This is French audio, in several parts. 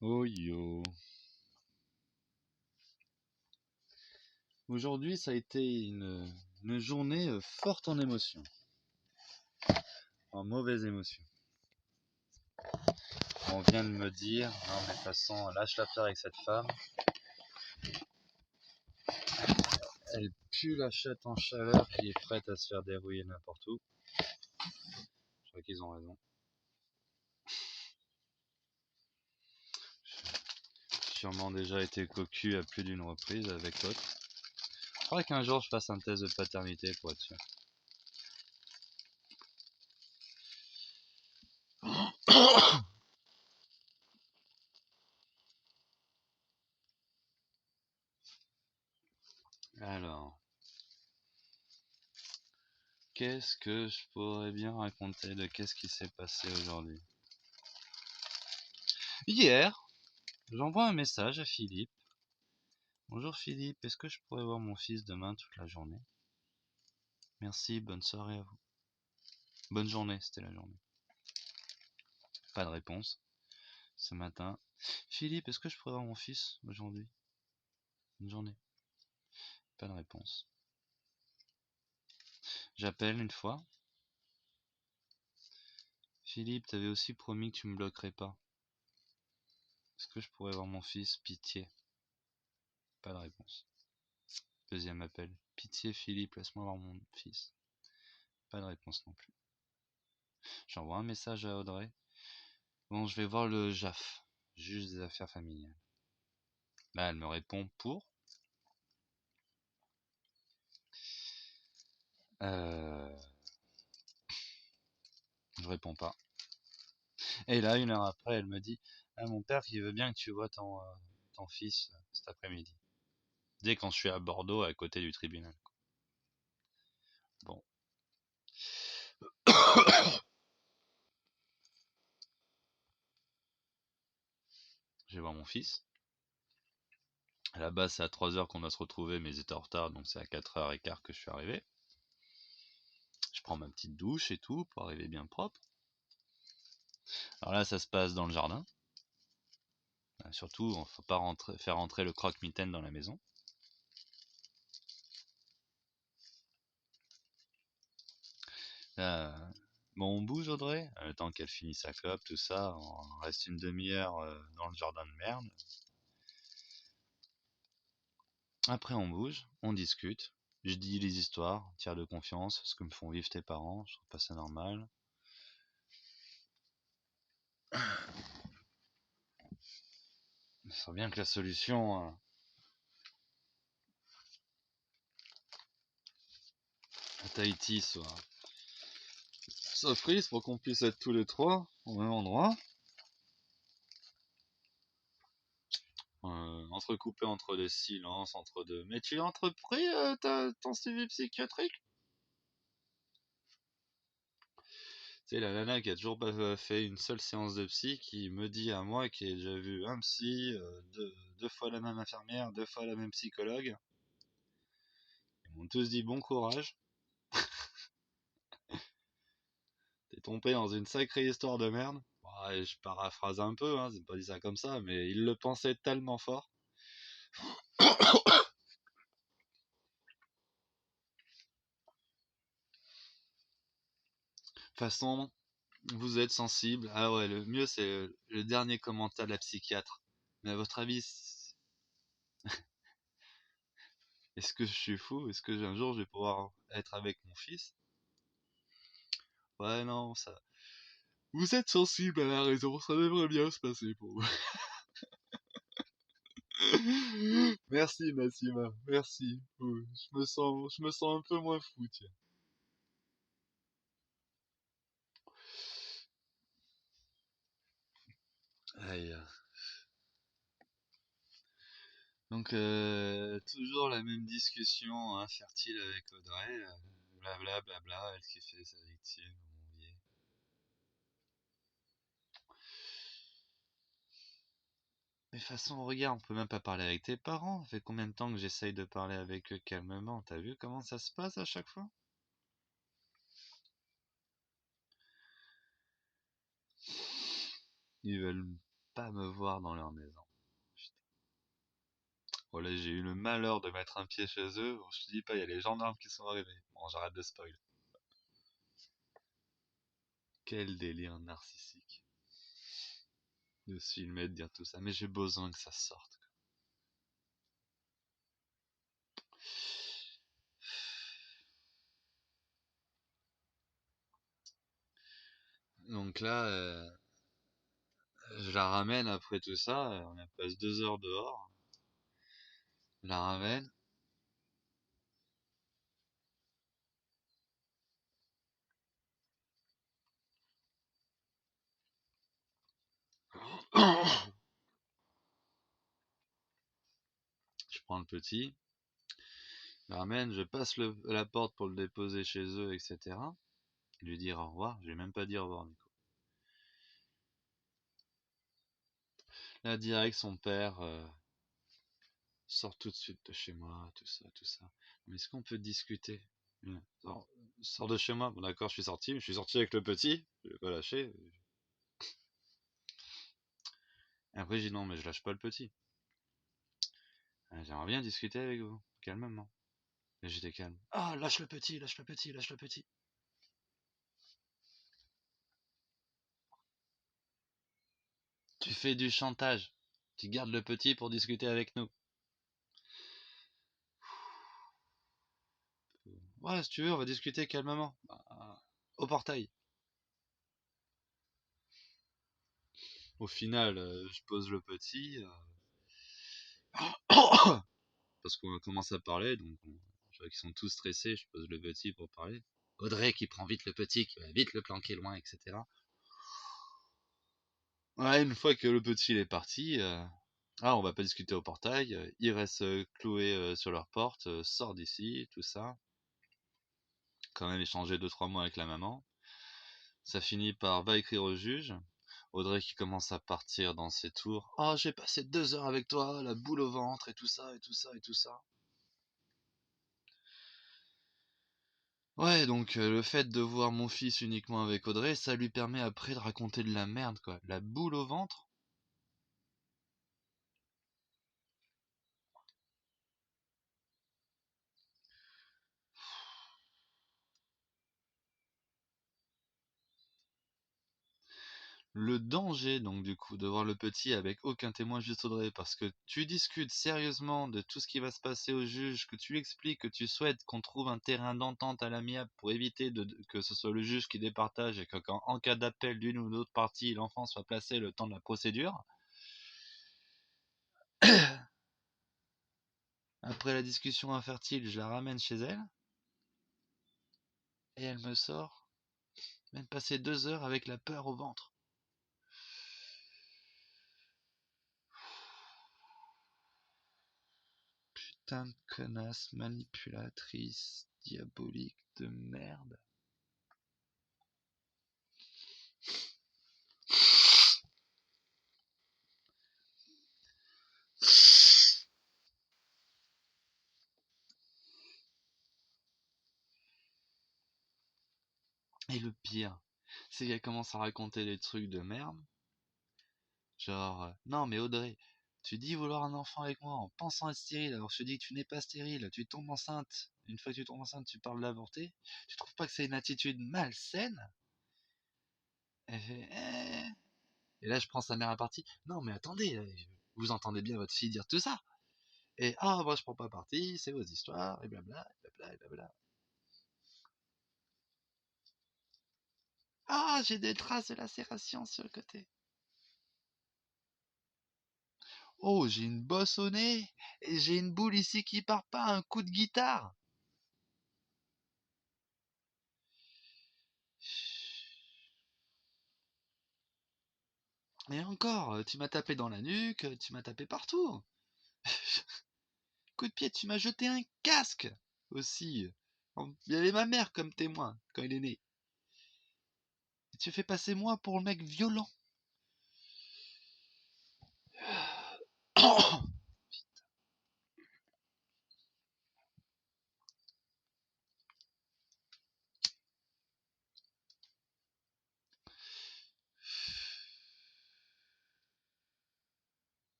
Oh yo. Aujourd'hui, ça a été une journée forte en émotions, en mauvaises émotions. On vient de me dire, non mais de toute façon, lâche l'affaire avec cette femme. Elle pue la chatte en chaleur qui est prête à se faire dérouiller n'importe où. Je crois qu'ils ont raison. J'ai sûrement déjà été cocu à plus d'une reprise avec l'autre. Je crois qu'un jour je fasse un test de paternité pour être sûr. Alors, qu'est-ce que je pourrais bien raconter de qu'est-ce qui s'est passé aujourd'hui? Hier, j'envoie un message à Philippe. Bonjour Philippe, est-ce que je pourrais voir mon fils demain toute la journée? Merci, bonne soirée à vous. Bonne journée, c'était la journée. Pas de réponse. Ce matin, Philippe, est-ce que je pourrais voir mon fils aujourd'hui? Bonne journée. Pas de réponse. J'appelle une fois. Philippe, t'avais aussi promis que tu me bloquerais pas. Est-ce que je pourrais voir mon fils? Pitié. Pas de réponse. Deuxième appel. Pitié Philippe, laisse-moi voir mon fils. Pas de réponse non plus. J'envoie un message à Audrey. Bon, je vais voir le JAF, juge des affaires familiales. Là, elle me répond pour. Je réponds pas. Et là, une heure après, elle me dit, ah, mon père qui veut bien que tu vois ton fils cet après-midi. Dès quand je suis à Bordeaux, à côté du tribunal. Bon. Je vais voir mon fils. À la base, c'est à 3h qu'on doit se retrouver, mais ils étaient en retard, donc c'est à 4h15 que je suis arrivé. Je prends ma petite douche et tout, pour arriver bien propre. Alors là, ça se passe dans le jardin. Surtout, il ne faut pas faire rentrer le croque-mitaine dans la maison. Bon, on bouge Audrey, le temps qu'elle finisse sa clope, tout ça, on reste une demi-heure dans le jardin de merde. Après on bouge, on discute, je dis les histoires, tiers de confiance, ce que me font vivre tes parents, je trouve pas ça normal. Je sens bien que la solution à Tahiti soit prise pour qu'on puisse être tous les trois au même endroit. Entrecoupé entre des silences, entre deux. Mais tu as entrepris ton suivi psychiatrique? Tu sais, la nana qui a toujours pas fait une seule séance de psy, qui me dit à moi, qui a déjà vu un psy, deux fois la même infirmière, 2 fois la même psychologue. Ils m'ont tous dit bon courage. T'es tombé dans une sacrée histoire de merde. Ouais, je paraphrase un peu, hein, c'est pas dit ça comme ça, mais ils le pensaient tellement fort. De toute façon, vous êtes sensible. Ah ouais, le mieux c'est le dernier commentaire de la psychiatre. Mais à votre avis, est-ce que je suis fou? Est-ce que un jour je vais pouvoir être avec mon fils? Ouais, non, ça. Vous êtes sensible à la raison, ça devrait bien se passer pour vous. Merci Massima, merci. Je me sens un peu moins fou, tiens. Aïe. Donc, toujours la même discussion infertile avec Audrey. Blabla, blabla, elle qui fait sa victime, mon vieil. Mais de toute façon, regarde, on peut même pas parler avec tes parents. Ça fait combien de temps que j'essaye de parler avec eux calmement? T'as vu comment ça se passe à chaque fois? Ils veulent pas me voir dans leur maison. Putain. Voilà, j'ai eu le malheur de mettre un pied chez eux. Bon, je te dis pas, il y a les gendarmes qui sont arrivés. Bon, j'arrête de spoil. Quel délire narcissique de se filmer, de dire tout ça. Mais j'ai besoin que ça sorte. Donc là, je la ramène après tout ça. On a passé 2 heures dehors. Je la ramène. Je prends le petit. Je la ramène. Je passe la porte pour le déposer chez eux, etc. Lui dire au revoir. Je vais même pas dire au revoir, Nico. Là, direct, son père sort tout de suite de chez moi, tout ça, tout ça. Mais est-ce qu'on peut discuter? Sors de chez moi. Bon, d'accord, je suis sorti avec le petit. Je vais pas lâcher. Et après, j'ai dit non, mais je lâche pas le petit. J'aimerais bien discuter avec vous, calmement. Et j'étais calme. Ah, lâche le petit, lâche le petit, lâche le petit. Tu fais du chantage. Tu gardes le petit pour discuter avec nous. Ouais, si tu veux, on va discuter calmement. Au portail. Au final, je pose le petit. Parce qu'on commence à parler, donc je vois qu'ils sont tous stressés. Je pose le petit pour parler. Audrey qui prend vite le petit, qui va vite le planquer loin, etc. Ouais, une fois que le petit il est parti, on va pas discuter au portail, ils restent cloués sur leur porte, sors d'ici, tout ça. Quand même échanger 2-3 mots avec la maman. Ça finit par va écrire au juge. Audrey qui commence à partir dans ses tours. Oh, j'ai passé 2 heures avec toi, la boule au ventre et tout ça, et tout ça, et tout ça. Ouais, donc le fait de voir mon fils uniquement avec Audrey, ça lui permet après de raconter de la merde, quoi. La boule au ventre. Le danger, donc, du coup, de voir le petit avec aucun témoin, juste Audrey, parce que tu discutes sérieusement de tout ce qui va se passer au juge, que tu lui expliques que tu souhaites qu'on trouve un terrain d'entente à l'amiable pour éviter que ce soit le juge qui départage et qu'en cas d'appel d'une ou d'autre partie, l'enfant soit placé le temps de la procédure. Après la discussion infertile, je la ramène chez elle, et elle me sort, même passer 2 heures avec la peur au ventre. Putain de connasse, manipulatrice, diabolique de merde. Et le pire, c'est qu'elle commence à raconter des trucs de merde. Genre, non mais Audrey, tu dis vouloir un enfant avec moi en pensant être stérile, alors je te dis que tu n'es pas stérile, tu tombes enceinte. Une fois que tu tombes enceinte, tu parles d'avorter. Tu trouves pas que c'est une attitude malsaine? Elle fait, Et là, je prends sa mère à partie. Non mais attendez, vous entendez bien votre fille dire tout ça? Et moi je prends pas parti, c'est vos histoires, et blabla, et blabla, et blabla. Ah, j'ai des traces de lacération sur le côté. Oh, j'ai une bosse au nez et j'ai une boule ici qui part pas, un coup de guitare. Et encore, tu m'as tapé dans la nuque, tu m'as tapé partout. Coup de pied, tu m'as jeté un casque aussi. Il y avait ma mère comme témoin quand il est né. Et tu fais passer moi pour le mec violent.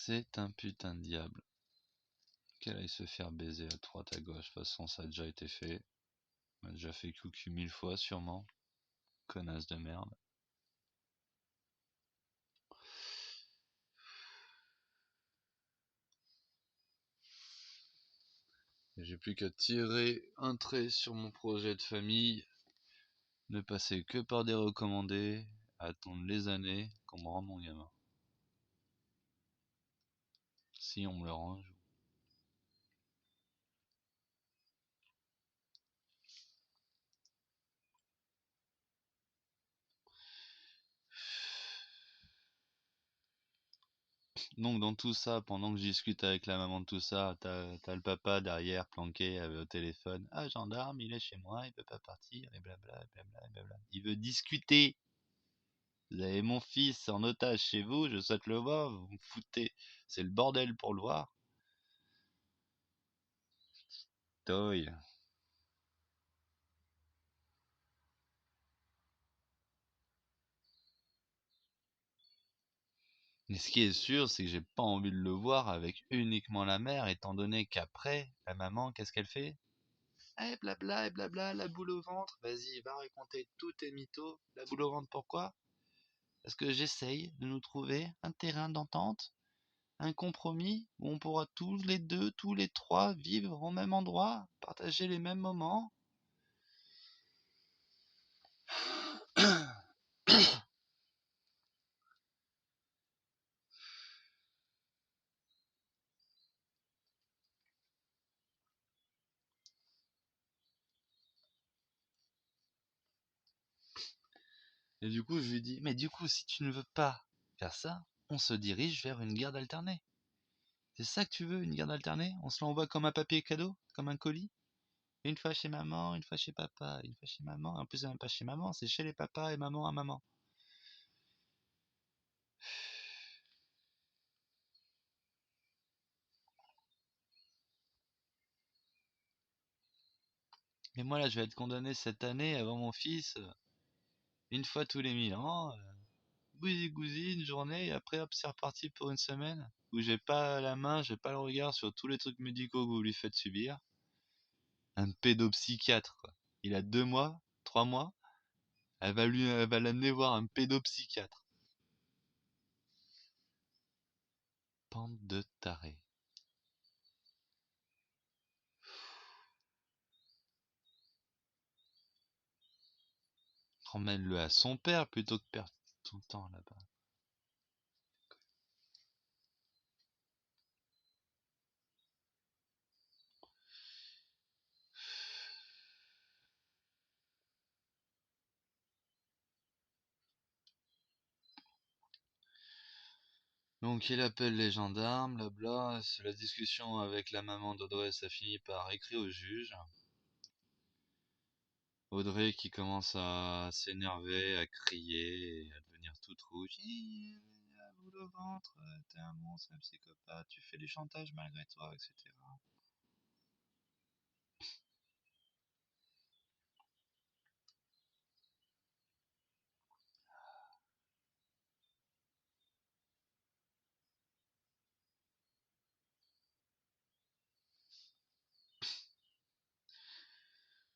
C'est un putain de diable. Qu'elle aille se faire baiser à droite à gauche. De toute façon, ça a déjà été fait. On a déjà fait coucou 1000 fois, sûrement. Connasse de merde. J'ai plus qu'à tirer un trait sur mon projet de famille. Ne passer que par des recommandés. Attendre les années qu'on me rende mon gamin. Si on me le rend un jour. Donc dans tout ça, pendant que je discute avec la maman de tout ça, t'as le papa derrière planqué au téléphone. Ah, gendarme, il est chez moi, il peut pas partir, et blabla, et blabla, et blabla. Il veut discuter. Vous avez mon fils en otage chez vous, je souhaite le voir, vous me foutez. C'est le bordel pour le voir. Toy. Mais ce qui est sûr, c'est que j'ai pas envie de le voir avec uniquement la mère, étant donné qu'après, la maman, qu'est-ce qu'elle fait? Eh blabla, la boule au ventre, vas-y, va raconter tous tes mythos. La boule au ventre, pourquoi? Parce que j'essaye de nous trouver un terrain d'entente, un compromis où on pourra tous les deux, tous les trois vivre au même endroit, partager les mêmes moments. Et du coup, je lui dis, mais du coup, si tu ne veux pas faire ça, on se dirige vers une garde alternée. C'est ça que tu veux, une garde alternée? On se l'envoie comme un papier cadeau, comme un colis? Une fois chez maman, une fois chez papa, une fois chez maman. En plus, c'est même pas chez maman, c'est chez les papas et maman à maman. Mais moi, là, je vais être condamné cette année avant mon fils, une fois tous les 1000 ans. Gousi-gousi, une journée, et après, hop, c'est reparti pour une semaine. Où j'ai pas la main, j'ai pas le regard sur tous les trucs médicaux que vous lui faites subir. Un pédopsychiatre, quoi. Il a 2 mois, 3 mois. Elle va l'amener voir un pédopsychiatre. Bande de tarés. Emmène-le à son père plutôt que perdre ton temps là-bas. Donc il appelle les gendarmes, blabla. C'est la discussion avec la maman d'Audrey, ça finit par écrire au juge. Audrey qui commence à s'énerver, à crier, et à devenir toute rouge. À bout le ventre, t'es un monstre, un psychopathe, tu fais du chantage malgré toi, etc.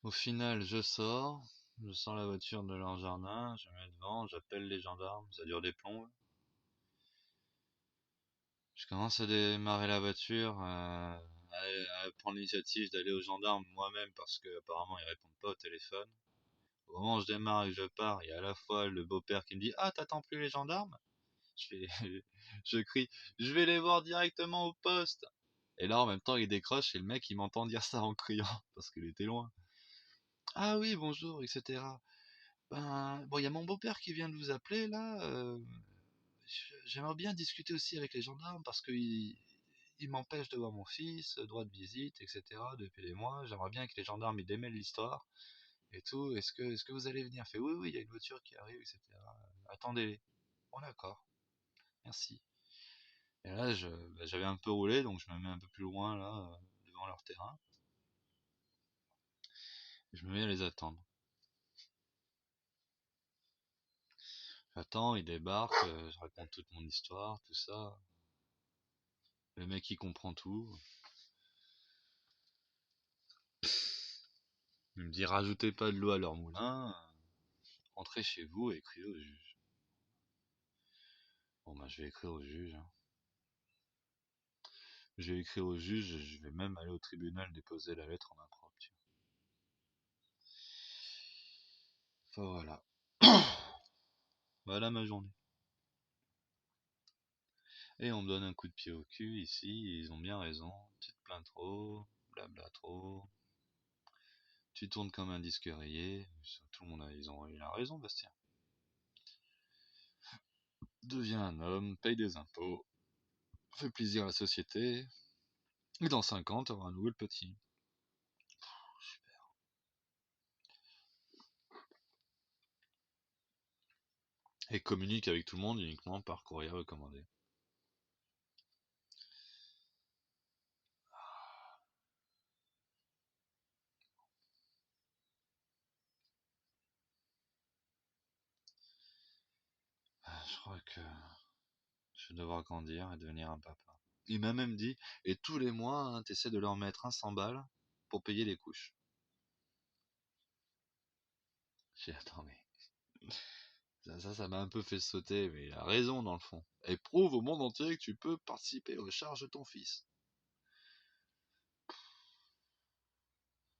Au final, je sors la voiture de leur jardin, je me mets devant, j'appelle les gendarmes, ça dure des plombs. Je commence à démarrer la voiture, à prendre l'initiative d'aller aux gendarmes moi-même parce que apparemment ils répondent pas au téléphone. Au moment où je démarre et que je pars, il y a à la fois le beau-père qui me dit «Ah, t'attends plus les gendarmes?» Je fais, je crie «Je vais les voir directement au poste!» Et là en même temps il décroche et le mec il m'entend dire ça en criant parce qu'il était loin. «Ah oui, bonjour, etc. Ben, bon, il y a mon beau-père qui vient de vous appeler là. J'aimerais bien discuter aussi avec les gendarmes parce qu'ils m'empêchent de voir mon fils, droit de visite, etc. depuis des mois. J'aimerais bien que les gendarmes ils démêlent l'histoire et tout. Est-ce que vous allez venir?» Fait oui, oui, il y a une voiture qui arrive, etc. Attendez-les. Bon, d'accord, merci. Et là, j'avais un peu roulé, donc je me mets un peu plus loin là, devant leur terrain. Et je me mets à les attendre. J'attends, ils débarquent, je raconte toute mon histoire, tout ça. Le mec il comprend tout. Il me dit rajoutez pas de l'eau à leur moulin, rentrez chez vous et écrivez au juge. Bon bah je vais écrire au juge, hein. Je vais écrire au juge, je vais même aller au tribunal déposer la lettre en main propre. Enfin voilà. Voilà ma journée. Et on me donne un coup de pied au cul ici, ils ont bien raison. Tu te plains trop, blabla trop. Tu tournes comme un disque rayé. Tout le monde il a raison, Bastien. Deviens un homme, paye des impôts, fais plaisir à la société, et dans 5 ans, t'auras un nouveau petit. Super. Et communique avec tout le monde uniquement par courrier recommandé. Je crois que je vais devoir grandir et devenir un papa. Il m'a même dit, et tous les mois, hein, t'essaies de leur mettre un 100 balles pour payer les couches. J'ai dit, attends, mais ça m'a un peu fait sauter, mais il a raison dans le fond. Et prouve au monde entier que tu peux participer aux charges de ton fils.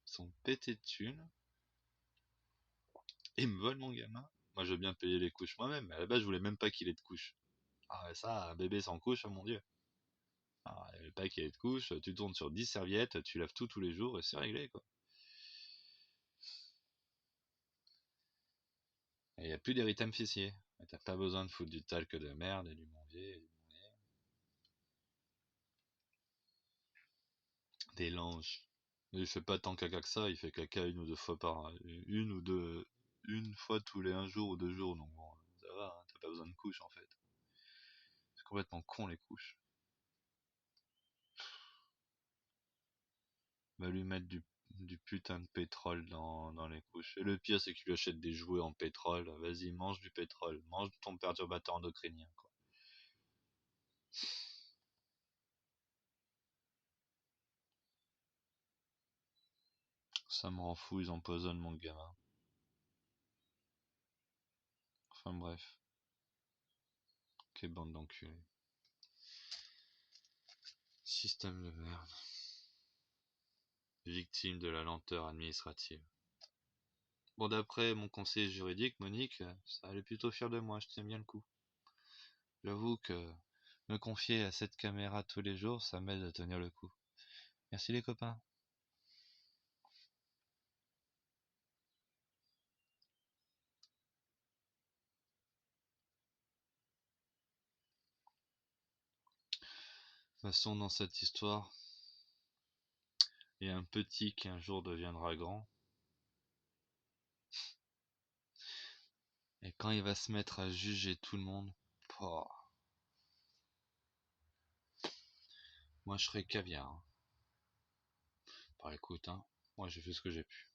Ils sont pétés de thunes. Ils me volent mon gamin. Moi, je veux bien payer les couches moi-même, mais à la base, je voulais même pas qu'il ait de couches. Ah, ouais, ça, un bébé sans couche, oh mon dieu. Ah, il n'y avait pas qu'il ait de couches, tu tournes sur 10 serviettes, tu laves tout tous les jours et c'est réglé, quoi. Et il n'y a plus d'érythème fessier. T'as pas besoin de foutre du talc de merde et du monvier. Des langes. Il fait pas tant caca que ça, il fait caca une ou deux fois une fois tous les un jour ou 2 jours, donc bon, ça va, hein, t'as pas besoin de couches en fait. C'est complètement con les couches. Va lui mettre du putain de pétrole dans les couches. Et le pire c'est qu'il lui achète des jouets en pétrole. Vas-y, mange du pétrole, mange ton perturbateur endocrinien, quoi. Ça me rend fou, ils empoisonnent mon gamin. Enfin bref, quelle bande d'enculés. Système de merde. Victime de la lenteur administrative. Bon, d'après mon conseiller juridique, Monique, ça allait plutôt fière de moi, je tiens bien le coup. J'avoue que me confier à cette caméra tous les jours, ça m'aide à tenir le coup. Merci les copains. De toute façon, dans cette histoire, il y a un petit qui un jour deviendra grand. Et quand il va se mettre à juger tout le monde, pouah, moi je serai caviar, hein. Bah écoute, hein, moi j'ai fait ce que j'ai pu.